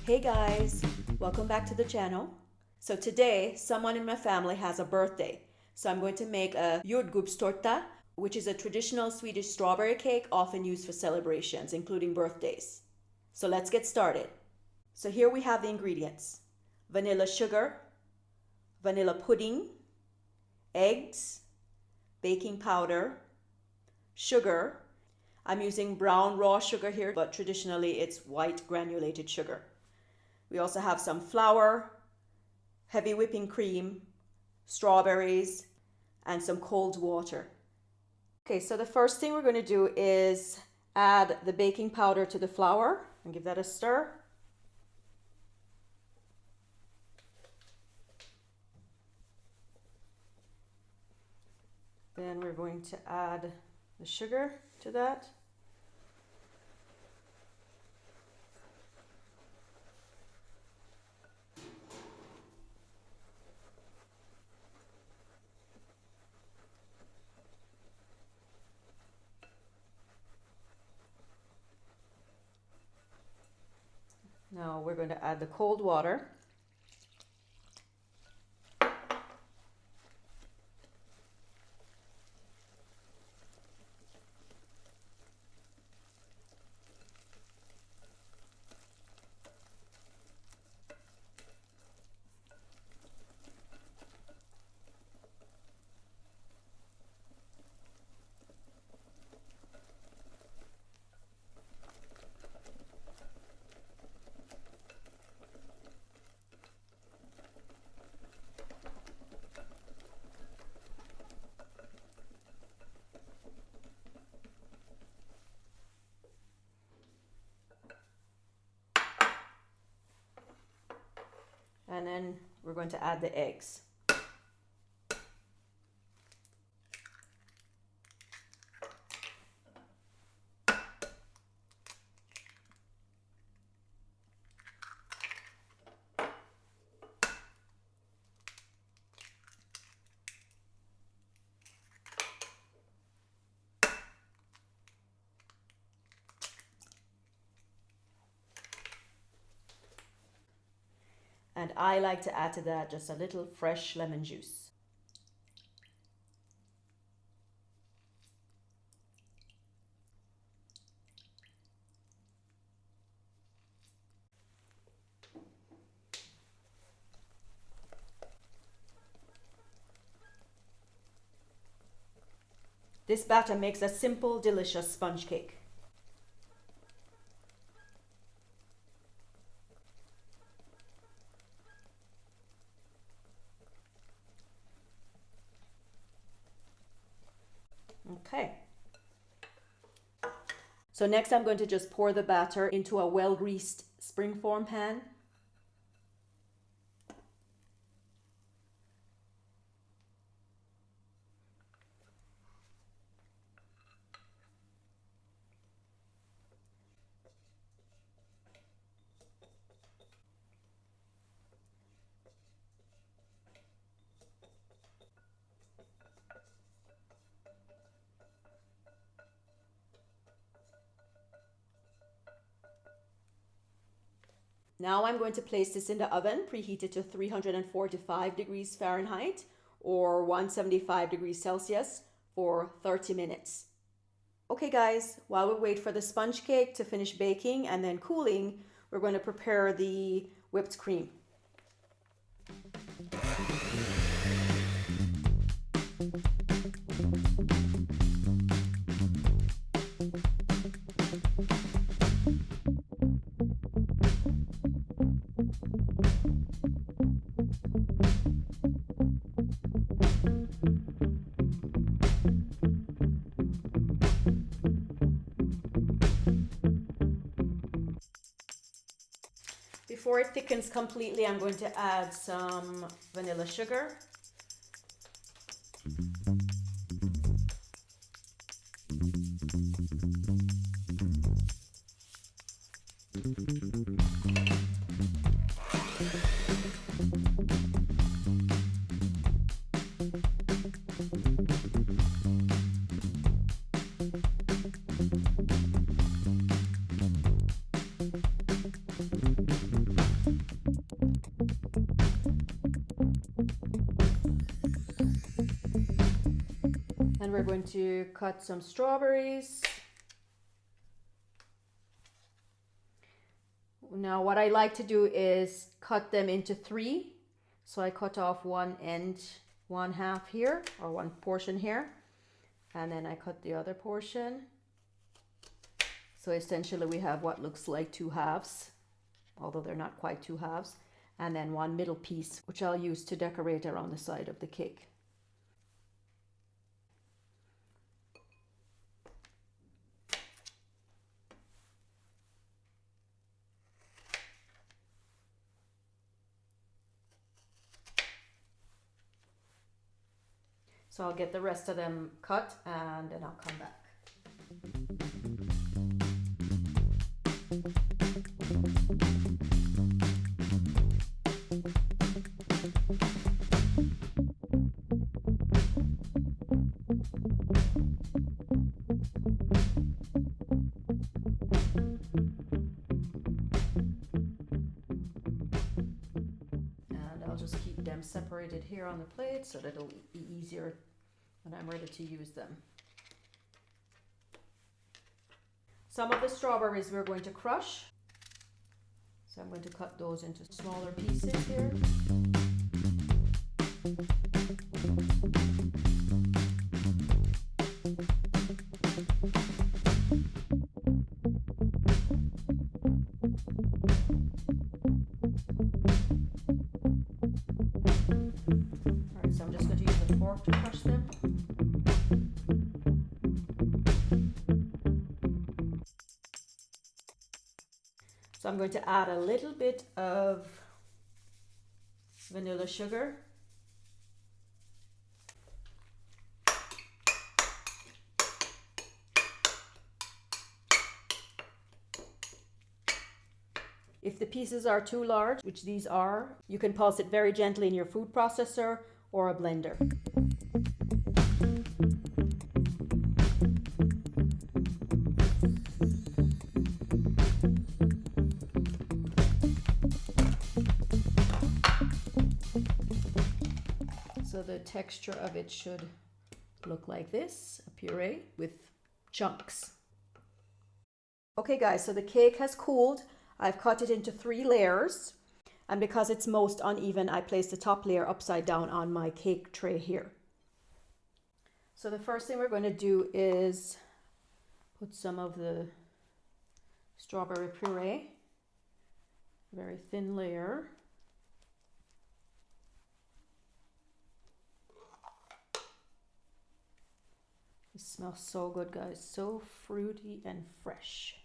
Hey guys, welcome back to the channel. So today, someone in my family has a birthday. So I'm going to make a Jordgubbstårta, which is a traditional Swedish strawberry cake often used for celebrations, including birthdays. So let's get started. So here we have the ingredients: vanilla sugar, vanilla pudding, eggs, baking powder, sugar. I'm using brown raw sugar here, but traditionally it's white granulated sugar. We also have some flour, heavy whipping cream, strawberries, and some cold water. Okay, so the first thing we're going to do is add the baking powder to the flour and give that a stir. Then we're going to add the sugar to that. Now we're going to add the cold water. And then we're going to add the eggs. And I like to add to that just a little fresh lemon juice. This batter makes a simple, delicious sponge cake. Okay. So next I'm going to just pour the batter into a well-greased springform pan. Now I'm going to place this in the oven, preheated to 345 degrees Fahrenheit or 175 degrees Celsius for 30 minutes. Okay guys, while we wait for the sponge cake to finish baking and then cooling, we're going to prepare the whipped cream. Before it thickens completely, I'm going to add some vanilla sugar. And we're going to cut some strawberries. Now what I like to do is cut them into 3. So I cut off one end, 1/2 here, or one portion here. And then I cut the other portion. So essentially we have what looks like 2 halves, although they're not quite 2 halves. And then one middle piece, which I'll use to decorate around the side of the cake. So I'll get the rest of them cut and then I'll come back. And I'll just keep them separated here on the plate so that it'll be easier when I'm ready to use them. Some of the strawberries we're going to crush. So I'm going to cut those into smaller pieces here. Alright, so I'm just going to use a fork to crush them. So I'm going to add a little bit of vanilla sugar. If the pieces are too large, which these are, you can pulse it very gently in your food processor or a blender. So the texture of it should look like this, a puree with chunks. Okay guys, so the cake has cooled. I've cut it into 3 layers, and because it's most uneven, I placed the top layer upside down on my cake tray here. So the first thing we're going to do is put some of the strawberry puree, very thin layer. It smells so good, guys, so fruity and fresh.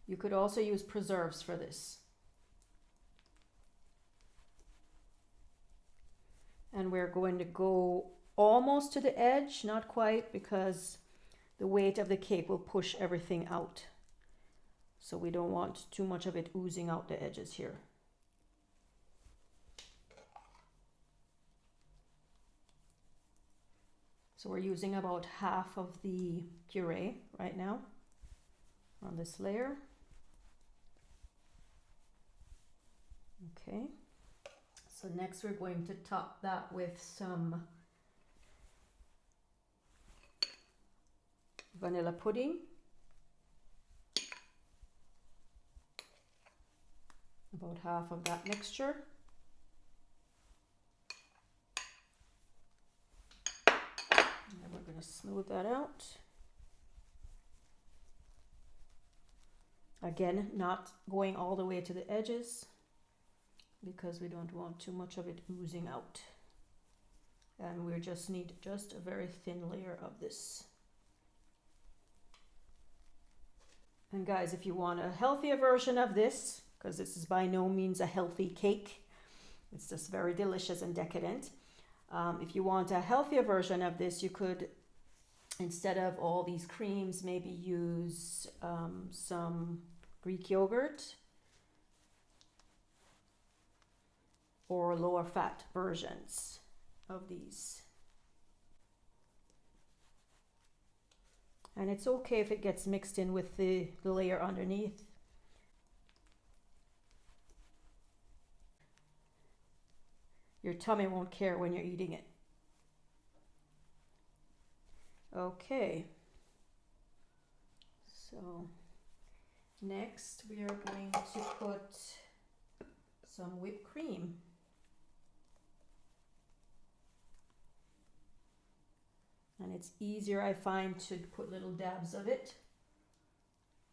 You could also use preserves for this. And we're going to go almost to the edge, not quite, because the weight of the cake will push everything out. So we don't want too much of it oozing out the edges here. So we're using about half of the puree right now on this layer. Okay, so next we're going to top that with some vanilla pudding. About half of that mixture. And we're going to smooth that out. Again, not going all the way to the edges, because we don't want too much of it oozing out. And we just need just a very thin layer of this. And guys, if you want a healthier version of this, because this is by no means a healthy cake, it's just very delicious and decadent. If you want a healthier version of this, you could, instead of all these creams, maybe use some Greek yogurt or lower fat versions of these. And it's okay if it gets mixed in with the layer underneath. Your tummy won't care when you're eating it. Okay. So next we are going to put some whipped cream. And it's easier, I find, to put little dabs of it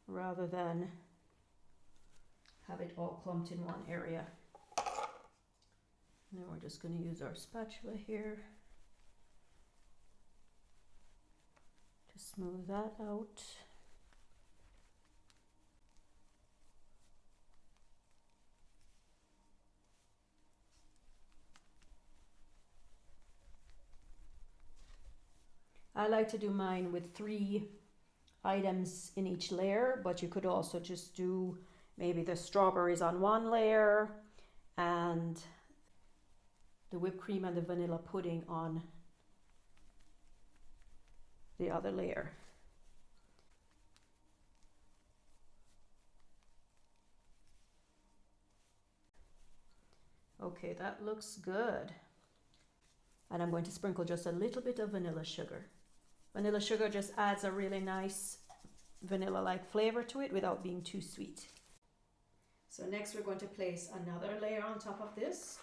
rather than have it all clumped in one area. And then we're just going to use our spatula here to smooth that out. I like to do mine with 3 items in each layer, but you could also just do maybe the strawberries on one layer and the whipped cream and the vanilla pudding on the other layer. Okay, that looks good. And I'm going to sprinkle just a little bit of vanilla sugar. Vanilla sugar just adds a really nice vanilla-like flavor to it without being too sweet. So next we're going to place another layer on top of this.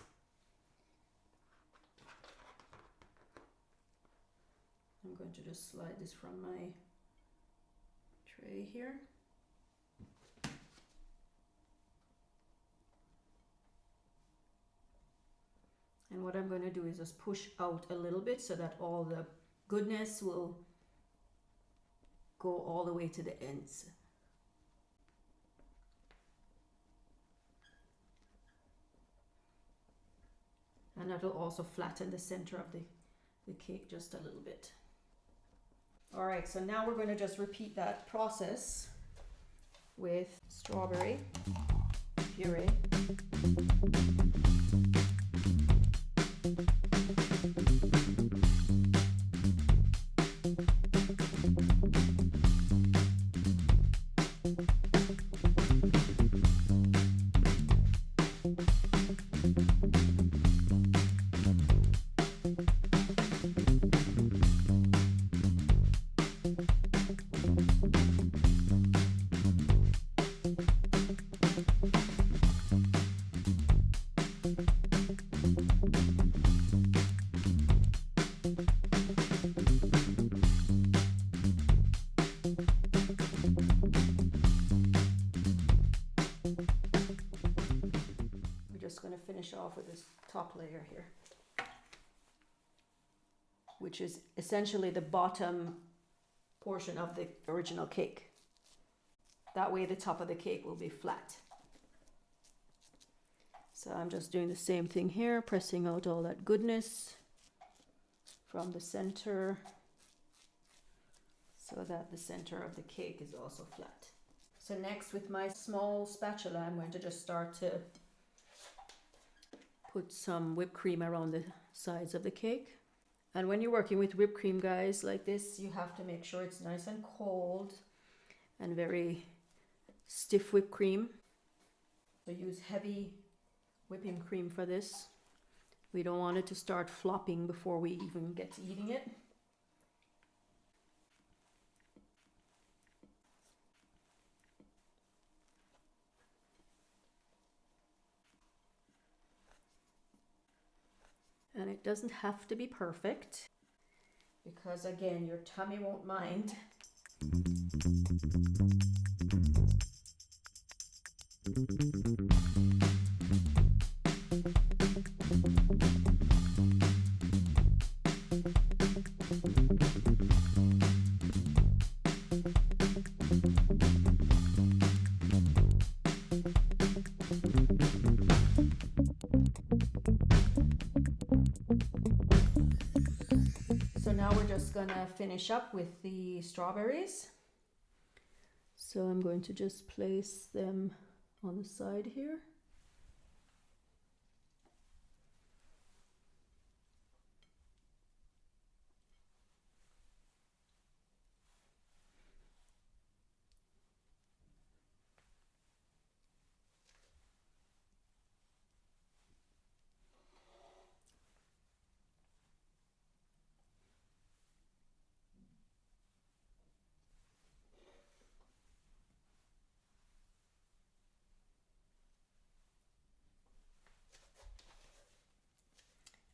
I'm going to just slide this from my tray here. And what I'm going to do is just push out a little bit so that all the goodness will go all the way to the ends. And that'll also flatten the center of the cake just a little bit. All right, so now we're going to just repeat that process with strawberry puree. Going to finish off with this top layer here, which is essentially the bottom portion of the original cake. That way the top of the cake will be flat. So I'm just doing the same thing here, pressing out all that goodness from the center so that the center of the cake is also flat. So next, with my small spatula, I'm going to just start to put some whipped cream around the sides of the cake. And when you're working with whipped cream, guys, like this, you have to make sure it's nice and cold and very stiff whipped cream. So use heavy whipping cream for this. We don't want it to start flopping before we even get to eating it. And it doesn't have to be perfect, because again, your tummy won't mind. So now we're just gonna finish up with the strawberries. So I'm going to just place them on the side here.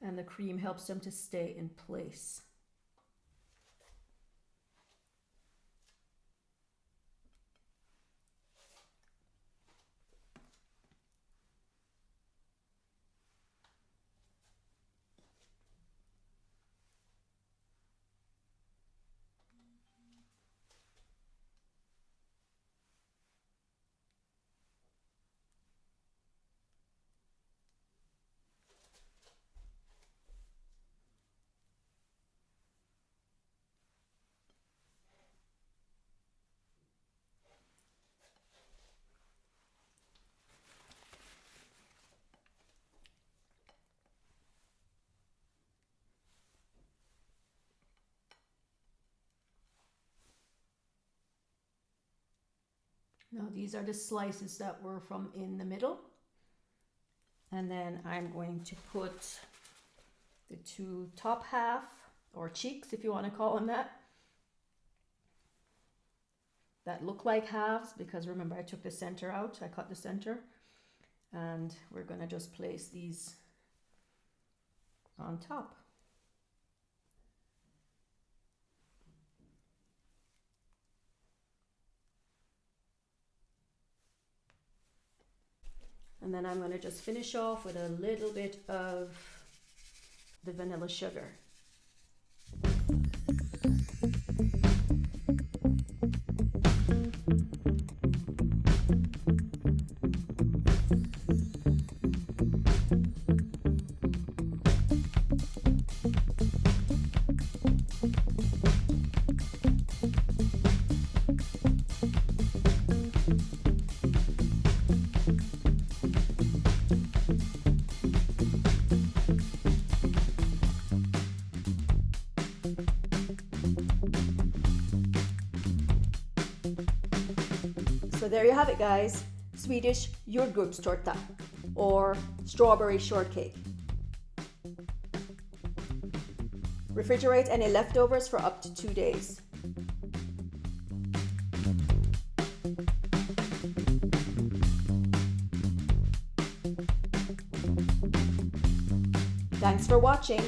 and the cream helps them to stay in place. Now these are the slices that were from in the middle. And then I'm going to put the two top half, or cheeks if you want to call them that look like halves, because remember I took the center out, I cut the center. And we're going to just place these on top. And then I'm going to just finish off with a little bit of the vanilla sugar. So there you have it, guys. Swedish Jordgubbstårta, or strawberry shortcake. Refrigerate any leftovers for up to 2 days. Thanks for watching.